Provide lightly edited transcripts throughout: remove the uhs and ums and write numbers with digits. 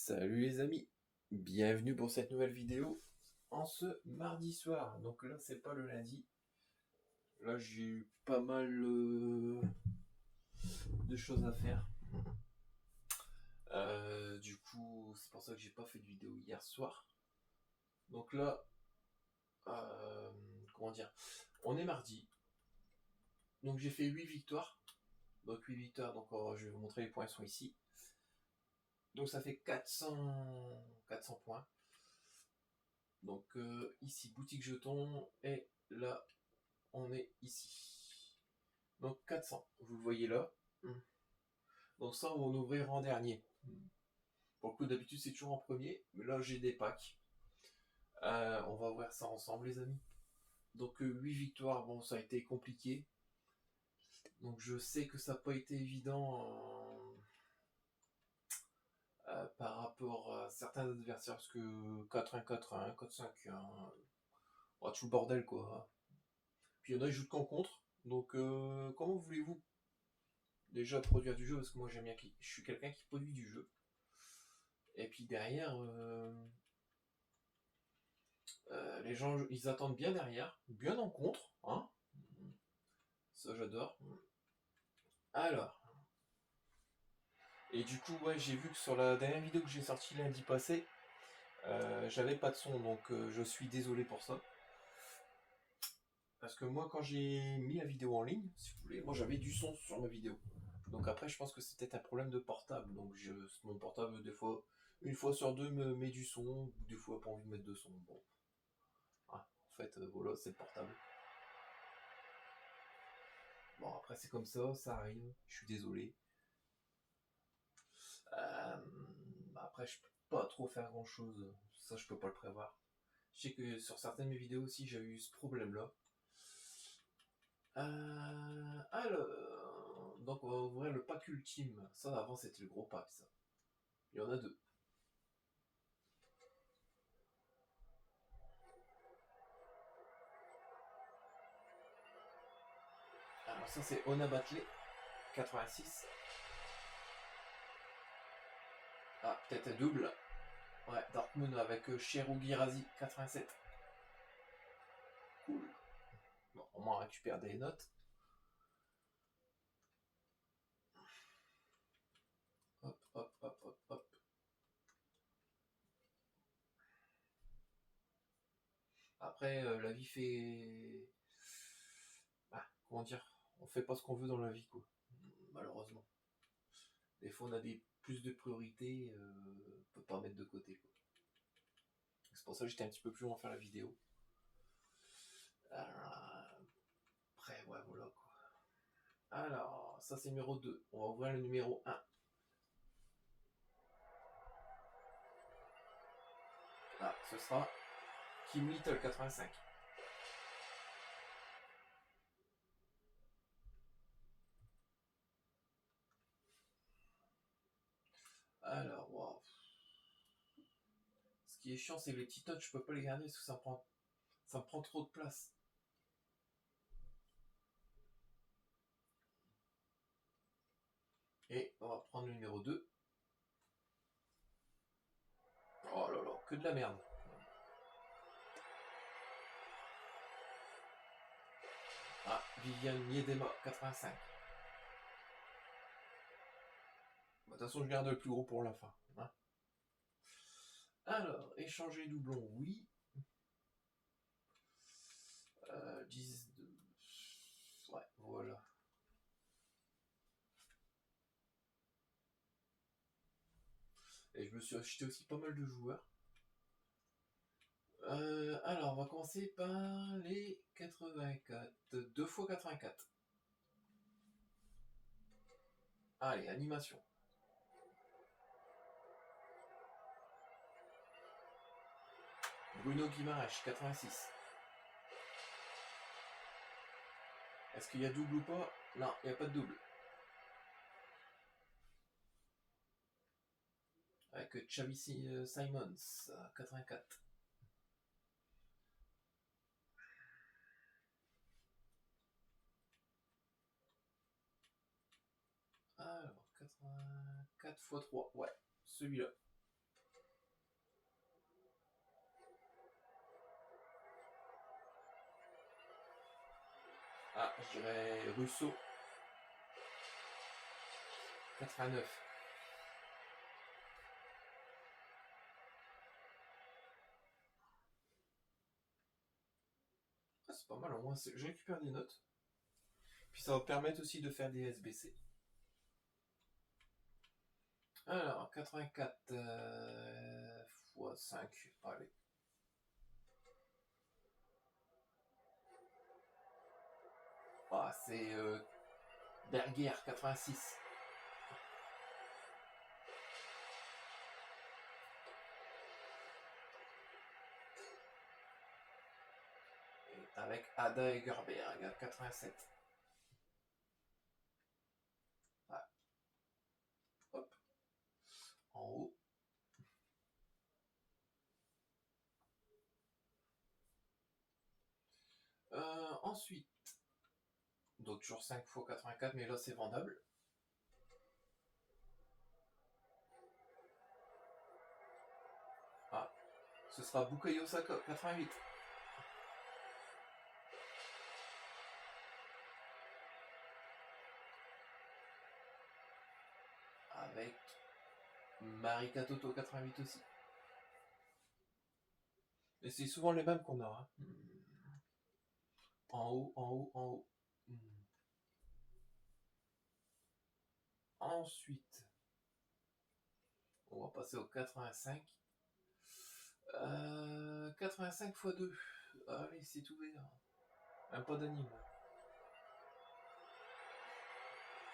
Salut les amis, bienvenue pour cette nouvelle vidéo en ce mardi soir. Donc là c'est pas le lundi, là j'ai eu pas mal de choses à faire. Du coup c'est pour ça que j'ai pas fait de vidéo hier soir. Donc là, comment dire, on est mardi, donc j'ai fait 8 victoires. Donc 8 victoires, donc je vais vous montrer les points, ils sont ici. Donc ça fait 400 points. Donc ici boutique jetons, et là on est ici. Donc 400, vous le voyez là. Donc ça, on va en ouvrir en dernier. Pour le coup, d'habitude, c'est toujours en premier. Mais là, j'ai des packs. On va ouvrir ça ensemble, les amis. Donc 8 victoires, bon, ça a été compliqué. Donc je sais que ça n'a pas été évident par rapport à certains adversaires. Parce que 4-1, 4-1, 4-5-1, tout le bordel, quoi. Puis il y en a, ils jouent qu'en contre. Donc comment voulez-vous déjà produire du jeu? Parce que moi, j'aime bien, je suis quelqu'un qui produit du jeu. Et puis derrière, les gens, ils attendent bien derrière, bien en contre, hein. Ça, j'adore. Alors, et du coup, ouais, j'ai vu que sur la dernière vidéo que j'ai sortie lundi passé, j'avais pas de son, donc je suis désolé pour ça. Parce que moi, quand j'ai mis la vidéo en ligne, si vous voulez, moi j'avais du son sur ma vidéo. Donc après, je pense que c'est peut-être un problème de portable. Donc mon portable, des fois, une fois sur deux, me met du son, ou des fois, pas envie de mettre de son. Bon, ah, en fait, voilà, c'est le portable. Bon, après, c'est comme ça arrive, je suis désolé. Euh, Après, je peux pas trop faire grand chose, ça je peux pas le prévoir. Je sais que sur certaines de mes vidéos aussi, j'ai eu ce problème-là. Alors, donc on va ouvrir le pack ultime. Ça, avant, c'était le gros pack, ça. Il y en a deux. Alors, ça, c'est Ona Batley, 86. Ah, peut-être un double. Ouais, Darkmoon avec Sheru Girazi, 87. Cool. Bon, au moins on récupère des notes. Hop, hop, hop, hop, hop. Après, la vie fait... Ah, comment dire, on fait pas ce qu'on veut dans la vie, quoi. Malheureusement. Des fois, on a plus de priorités, on peut pas mettre de côté, quoi. C'est pour ça que j'étais un petit peu plus long à faire la vidéo. Après, ouais, voilà, quoi. Alors, ça c'est numéro 2. On va ouvrir le numéro 1. Ah, ce sera Kim Little 85. Alors, wow. Ce qui est chiant, c'est que les petites notes, je peux pas les garder parce que ça me prend trop de place. Et on va prendre le numéro 2. Oh là là, que de la merde. Ah, Viviane Miedema 85. De toute façon, je garde le plus gros pour la fin. Hein. Alors, échanger doublon, oui. 10 de... Ouais, voilà. Et je me suis acheté aussi pas mal de joueurs. Alors, on va commencer par les 84. 2 fois 84. Allez, animation. Bruno Guimaraes, 86. Est-ce qu'il y a double ou pas? Non, il n'y a pas de double. Avec Xavi Simons, 84. Alors, 84 x 3. Ouais, celui-là. Ah, je dirais Russo. 89. Ah, c'est pas mal, au moins je récupère des notes. Puis ça va permettre aussi de faire des SBC. Alors, 84 x 5, allez. Ah, c'est Berger, 86. Et avec Ada Egerberg, 87. Ouais. Hop, en haut. Ensuite, donc toujours 5 x 84, mais là c'est vendable. Ah, ce sera Bukayo Saka, 88. Avec Marika Toto, 88 aussi. Et c'est souvent les mêmes qu'on a. Hein. En haut, en haut, en haut. Ensuite, on va passer au 85. 85 x 2. Allez, c'est ouvert. Même pas d'anime.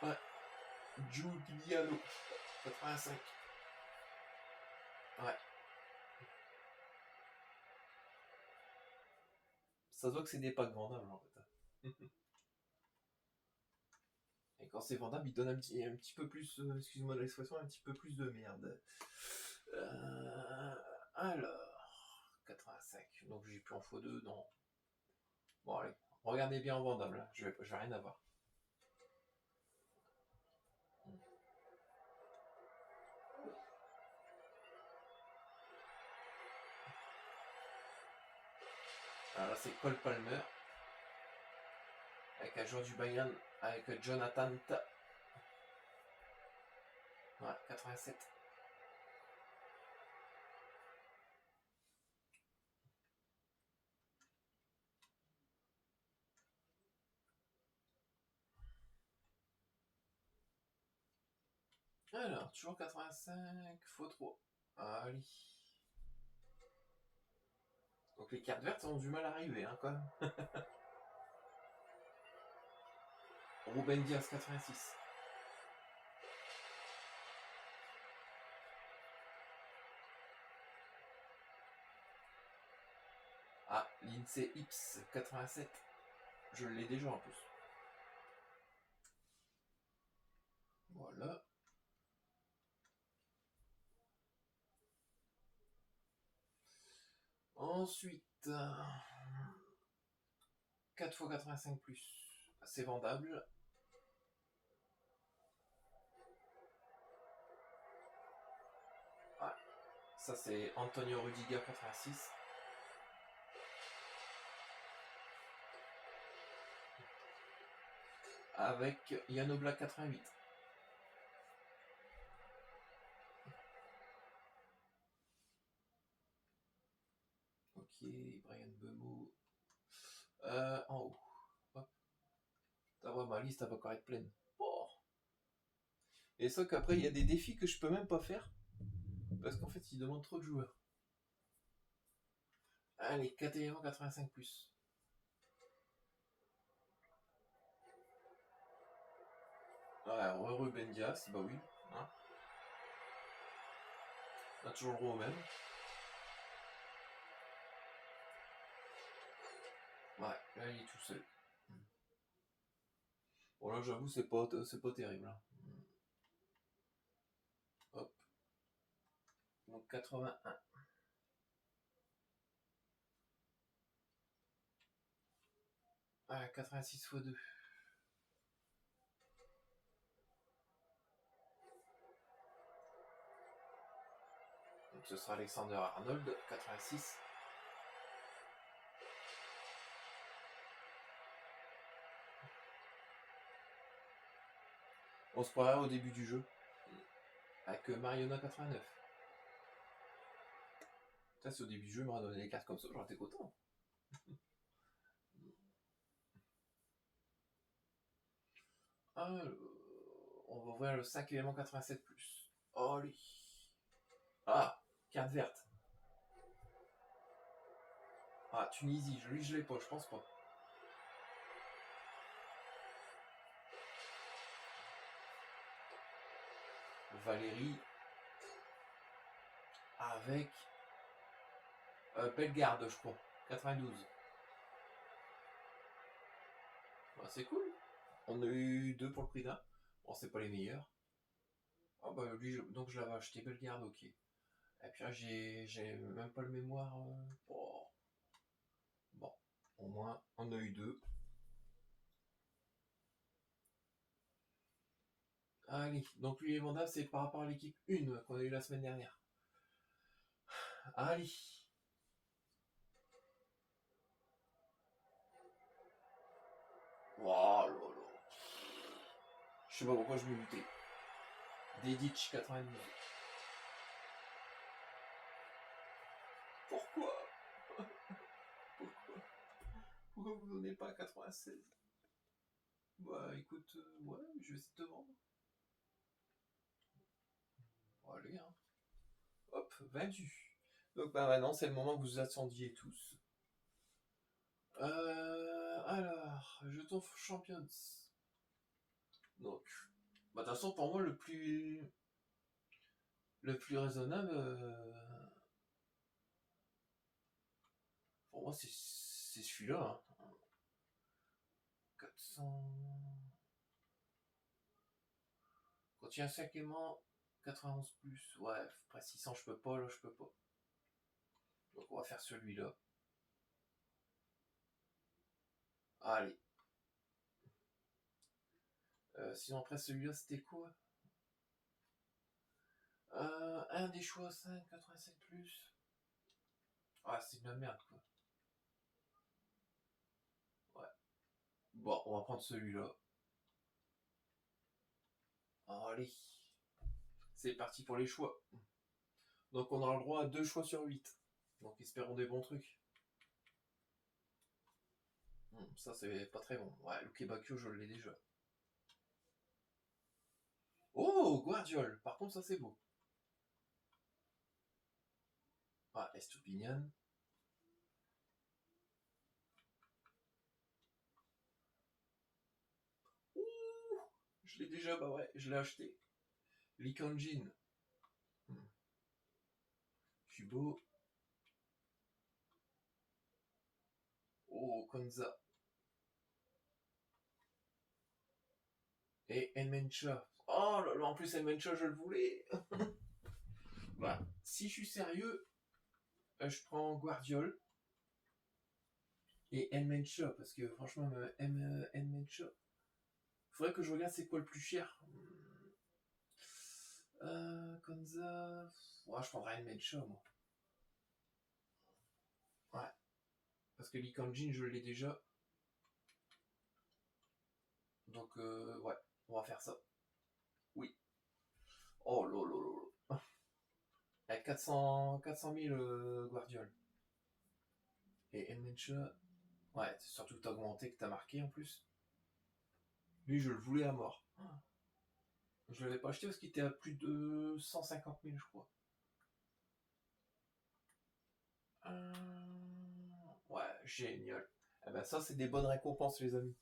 Ouais. Giuliano. 85. Ouais. Ça se voit que c'est des packs vendables en fait. Et quand c'est vendable, il donne un petit peu plus, excuse-moi de l'expression, un petit peu plus de merde. Alors, 85. Donc j'ai plus en x2, non. Bon allez, regardez bien en vendable, hein. Je vais rien avoir. Alors là c'est Cole Palmer. Avec un joueur du Bayern, avec Jonathan Ta. Ouais, 87. Alors, toujours 85 x 3. Allez. Donc les cartes vertes ont du mal à arriver, hein, quand même. Ruben Diaz, 86. Ah, Lindsay Ips, 87. Je l'ai déjà en plus. Voilà. Ensuite, 4 x 85 plus. C'est vendable. Ouais. Ça c'est Antonio Rudiger, 86. Avec Yann Oblak, 88. Ok, Brian Bemo. En haut. Hop. Ça va, ma liste elle va encore être pleine. Oh. Et ça qu'après il y a des défis que je peux même pas faire. Parce qu'en fait ils demandent trop de joueurs. Allez, 4 éléments 85 plus. Ouais, heureux Ben Diaz, bah oui. Hein. On a toujours le droit au même. Ouais, là il est tout seul. Bon là j'avoue c'est pas terrible. Hein. Hop. Donc 81. Ah, 86 x 2. Donc ce sera Alexander Arnold, 86. On se croirait au début du jeu. Avec Mariona 89. Ça, c'est au début du jeu, il m'aurait donné des cartes comme ça, j'aurais été content. Alors, on va ouvrir le 5 élément 87+. Oh, lui. Ah, carte verte. Ah, Tunisie, lui je l'ai pas, je pense pas. Valérie. Avec Bellegarde, je crois. 92. Bah, c'est cool. On a eu 2 pour le prix d'un. Bon, c'est pas les meilleurs. Ah bah lui, donc je l'avais acheté Bellegarde, ok. Et puis là, j'ai même pas le mémoire. Oh. Bon, au moins, on a eu 2. Allez, donc lui, les mandats, c'est par rapport à l'équipe 1 qu'on a eu la semaine dernière. Allez. Oh là là. Je sais pas pourquoi je me luttais. Dedic 92. Pourquoi Pourquoi vous donnez pas 96? Bah écoute, ouais, je vais essayer de te vendre. Bon, allez, hein. Hop, vendu. Donc bah maintenant, c'est le moment que vous attendiez tous. Alors, jetons Champions. Donc, bah de toute façon, pour moi, le plus raisonnable, pour moi, c'est celui-là. Hein. 400... Quand il y a un 5 aimant, 91+, ouais, après 600, je peux pas, là, je peux pas. Donc on va faire celui-là. Allez. Sinon après celui-là, c'était quoi? Un des choix 5, 87+. Ah, c'est de la merde, quoi. Ouais. Bon, on va prendre celui-là. Allez. C'est parti pour les choix. Donc on a le droit à 2 choix sur 8. Donc espérons des bons trucs. Ça c'est pas très bon. Ouais, Luke Bacchio, je l'ai déjà. Oh, Guardiol. Par contre, ça c'est beau. Ah, Estupinian. Ouh, je l'ai déjà, bah ouais, je l'ai acheté. Likanjin. Kubo. Oh, Konza. Et Enmencha. Oh là là, en plus Enmencha, je le voulais. Bah, si je suis sérieux, je prends Guardiol et Enmencha, parce que franchement, Enmencha, faudrait que je regarde c'est quoi le plus cher. Konza. Ouais, je prendrais Enmencha, moi. Ouais. Parce que Likanjin, je l'ai déjà. Donc, ouais, on va faire ça. Oui. Oh là là là là. Avec 400 000 Guardiol. Et Enmencha, ouais, c'est surtout que t'as augmenté, que t'as marqué en plus. Lui, je le voulais à mort. Je l'avais pas acheté parce qu'il était à plus de 150 000, je crois. Ouais, génial. Eh ben ça, c'est des bonnes récompenses, les amis.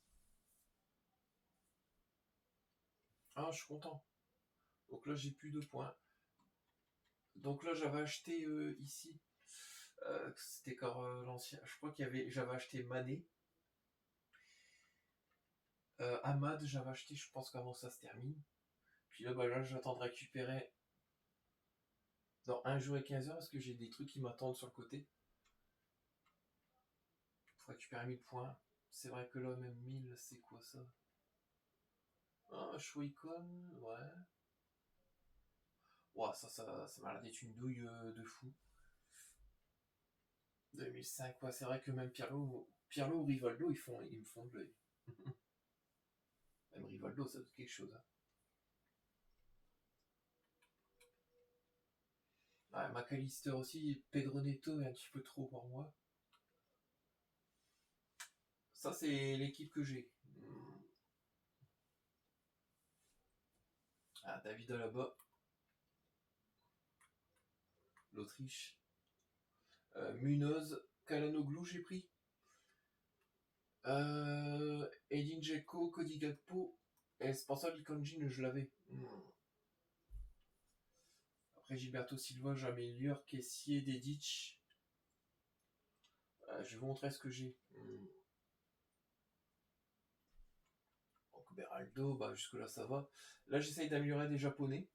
Ah, je suis content. Donc là, j'ai plus de points. Donc là, j'avais acheté ici. C'était quand l'ancien. Je crois j'avais acheté Mané. Ahmad, j'avais acheté, je pense qu'avant ça se termine. Puis là, bah, là j'attends de récupérer dans 1 jour et 15 heures parce que j'ai des trucs qui m'attendent sur le côté. Faut récupérer 1000 points. C'est vrai que là, même 1000, c'est quoi ça? Ah, Shoikon, ouais. Ouah, ça m'a l'air d'être une douille de fou. 2005, ouais, c'est vrai que même Pirlo ou Rivaldo, ils me font de l'œil. Même Rivaldo, ça doit être quelque chose. Hein. McAllister aussi, Pedro Neto est un petit peu trop pour moi. Ça, c'est l'équipe que j'ai. Ah, David Alaba. L'Autriche. Munoz. Calhanoglu, j'ai pris. Edin Dzeko, Cody Gakpo. Et c'est pour ça que Kanjin, je l'avais. Après Gilberto Silva, j'améliore. Kessier, Dedic. Je vais vous montrer ce que j'ai. Donc Beraldo, bah jusque là ça va. Là j'essaye d'améliorer des japonais.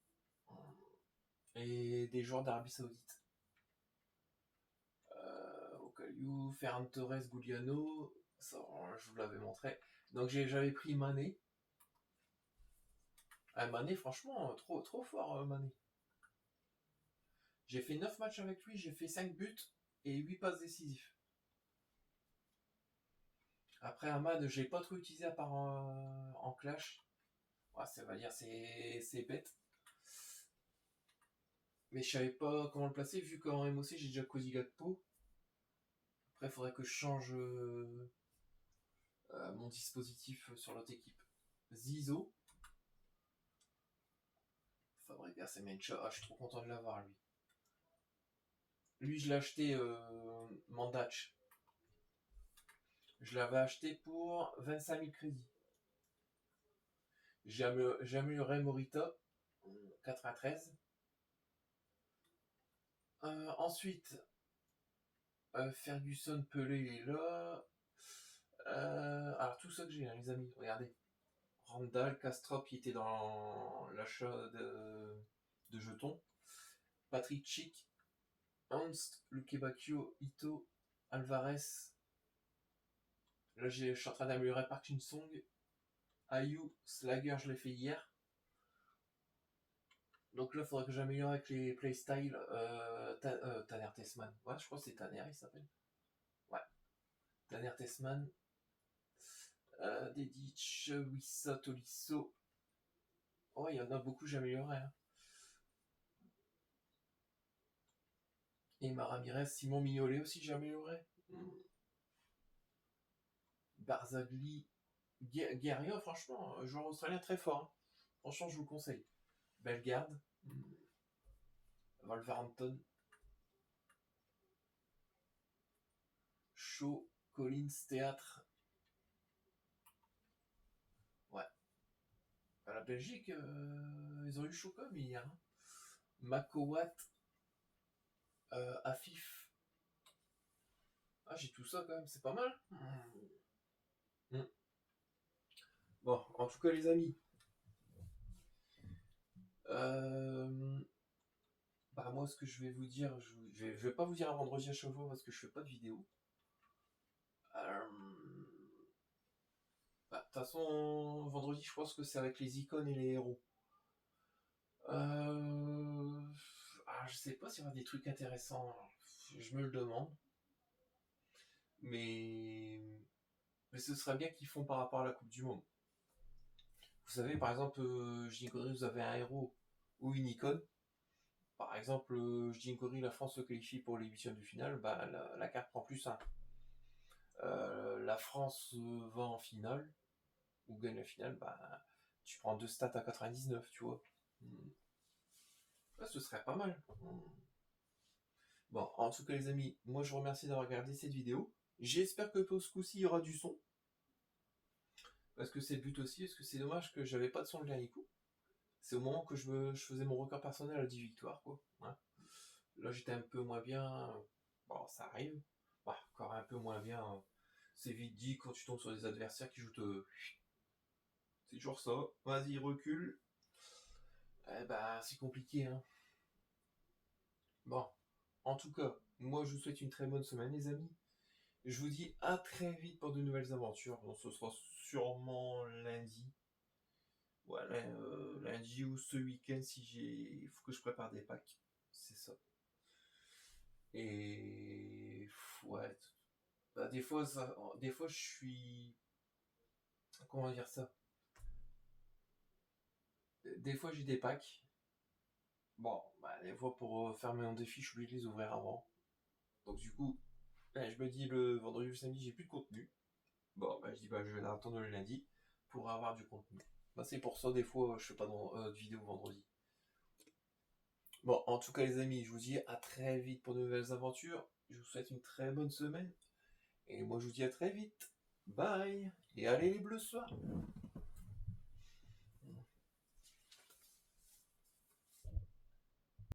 Et des joueurs d'Arabie Saoudite. Okaliou, Ferran Torres, Giuliano. Ça, je vous l'avais montré. Donc j'avais pris Mané. Mané, franchement, trop fort, Mané. J'ai fait 9 matchs avec lui, j'ai fait 5 buts et 8 passes décisives. Après Ahmad, je l'ai pas trop utilisé à part en clash. Ouais, ça va dire c'est bête. Mais je savais pas comment le placer, vu qu'en MOC j'ai déjà Cody Gakpo. Après, il faudrait que je change mon dispositif sur l'autre équipe. Zizo. Fabregas et Mencha. Ah, je suis trop content de l'avoir, lui. Lui, je l'ai acheté Mandach. Je l'avais acheté pour 25 000 crédits. J'ai amélioré Morita, 93. Ensuite, Ferguson, Pelé est là. Alors, tout ça que j'ai, hein, les amis, regardez. Randall, Kastrop, qui était dans l'achat de jetons. Patrick Schick, Ernst, Luke Bacchio, Ito, Alvarez. Là, je suis en train d'améliorer Park Shin-sung. Ayu, Slager, je l'ai fait hier. Donc là, il faudrait que j'améliore avec les playstyles. Tanner Tessman. Ouais, je crois que c'est Tanner, il s'appelle. Ouais. Tanner Tessman. Dedic, Wissa, Tolisso. Oh, il y en a beaucoup, j'améliorerai. Hein. Et Ramirez, Simon Mignolet aussi, j'améliorerai. Barzagli, Guerrier, franchement, joueur australien très fort. Hein. Franchement, je vous le conseille. Bellegarde, Wolverhampton, Shaw, Collins, Théâtre. Ouais. La Belgique, ils ont eu chaud comme hier. Hein. Makowat, Afif. Ah, j'ai tout ça quand même, c'est pas mal. Bon, en tout cas, les amis. Bah, moi, ce que je vais vous dire, je vais pas vous dire un vendredi à chaque fois parce que je fais pas de vidéo. De toute façon, vendredi, je pense que c'est avec les icônes et les héros. Je sais pas s'il y aura des trucs intéressants. Je me le demande. Mais ce serait bien qu'ils font par rapport à la Coupe du Monde. Vous savez, par exemple, je dis vous avez un héros ou une icône. Par exemple, je dis la France se qualifie pour les huitièmes de finale, bah, la carte prend plus 1. La France va en finale, ou gagne la finale, bah, tu prends 2 stats à 99, tu vois. Ce serait pas mal. Bon, en tout cas les amis, moi je vous remercie d'avoir regardé cette vidéo. J'espère que pour ce coup-ci il y aura du son. Parce que c'est le but aussi, parce que c'est dommage que j'avais pas de son le dernier coup. C'est au moment que je faisais mon record personnel à 10 victoires, quoi. Hein. Là j'étais un peu moins bien. Bon, ça arrive. Bah, encore un peu moins bien. C'est vite dit quand tu tombes sur des adversaires qui jouent te. C'est toujours ça. Vas-y, recule. C'est compliqué, hein. Bon, en tout cas, moi je vous souhaite une très bonne semaine, les amis. Je vous dis à très vite pour de nouvelles aventures. Bon, ce sera sûrement lundi. Voilà, lundi ou ce week-end si j'ai. Il faut que je prépare des packs. C'est ça. Et. Ouais. Des fois, je suis. Comment dire ça? Des fois, j'ai des packs. Bon, bah, des fois pour faire mon défi, je suis obligé de les ouvrir avant. Donc du coup, je me dis le vendredi ou le samedi, j'ai plus de contenu. Bon, bah, je dis, bah, je vais attendre le lundi pour avoir du contenu. Bah, c'est pour ça, des fois, je fais pas de vidéo vendredi. Bon, en tout cas, les amis, je vous dis à très vite pour de nouvelles aventures. Je vous souhaite une très bonne semaine. Et moi, je vous dis à très vite. Bye. Et allez les bleus ce soir.